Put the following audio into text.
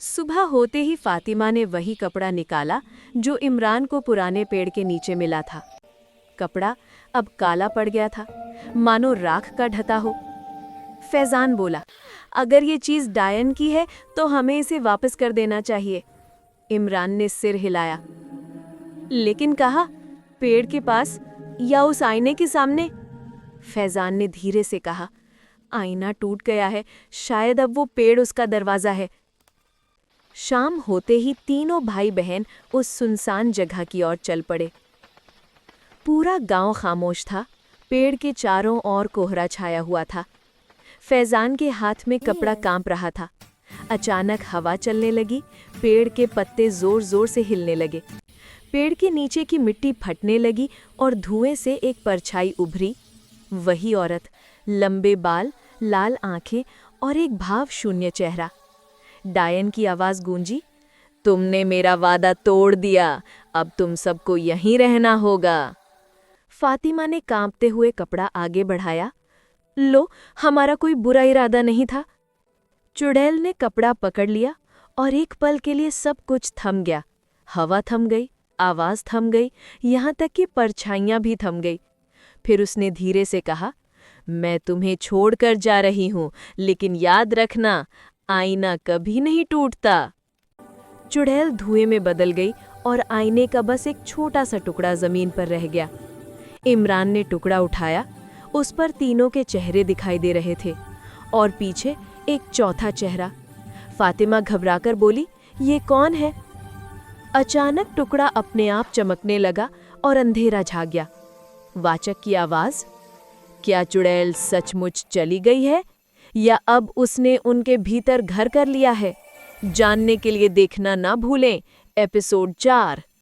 सुबह होते ही फातिमा ने वही कपड़ा निकाला जो इमरान को पुराने पेड़ के नीचे मिला था। कपड़ा अब काला पड़ गया था, मानो राख का ढता हो। फैजान बोला, अगर ये चीज़ डायन की है तो हमें इसे वापस कर देना चाहिए। इमरान ने सिर हिलाया, लेकिन कहा, पेड़ के पास या उस आईने के सामने? फैजान ने धीरे से कहा, आईना टूट गया है, शायद अब वो पेड़ उसका दरवाज़ा है। शाम होते ही तीनों भाई बहन उस सुनसान जगह की ओर चल पड़े। पूरा गांव खामोश था, पेड़ के चारों ओर कोहरा छाया हुआ था। फैजान के हाथ में कपड़ा कांप रहा था। अचानक हवा चलने लगी, पेड़ के पत्ते जोर जोर से हिलने लगे। पेड़ के नीचे की मिट्टी फटने लगी और धुएं से एक परछाई उभरी। वही औरत, लंबे बाल, लाल आंखें और एक भाव शून्य चेहरा। डायन की आवाज गूंजी, तुमने मेरा वादा तोड़ दिया, अब तुम सबको यहीं रहना होगा। फातिमा ने कांपते हुए कपड़ा आगे बढ़ाया। लो, हमारा कोई बुरा इरादा नहीं था। चुड़ैल ने कपड़ा पकड़ लिया और एक पल के लिए सब कुछ थम गया। हवा थम गई, आवाज थम गई, यहाँ तक कि परछाइयाँ भी थम गई। फिर उसने धीरे से कहा, मैं तुम्हें छोड़कर जा रही हूँ, लेकिन याद रखना, आईना कभी नहीं टूटता। चुड़ैल धुएं में बदल गई और आईने का बस एक छोटा सा टुकड़ा जमीन पर रह गया। इमरान ने टुकड़ा उठाया, उस पर तीनों के चेहरे दिखाई दे रहे थे और पीछे एक चौथा चेहरा। फातिमा घबराकर बोली, ये कौन है? अचानक टुकड़ा अपने आप चमकने लगा और अंधेरा छा गया। वाचक की आवाज, क्या चुड़ैल सचमुच चली गई है या अब उसने उनके भीतर घर कर लिया है? जानने के लिए देखना ना भूलें एपिसोड 4।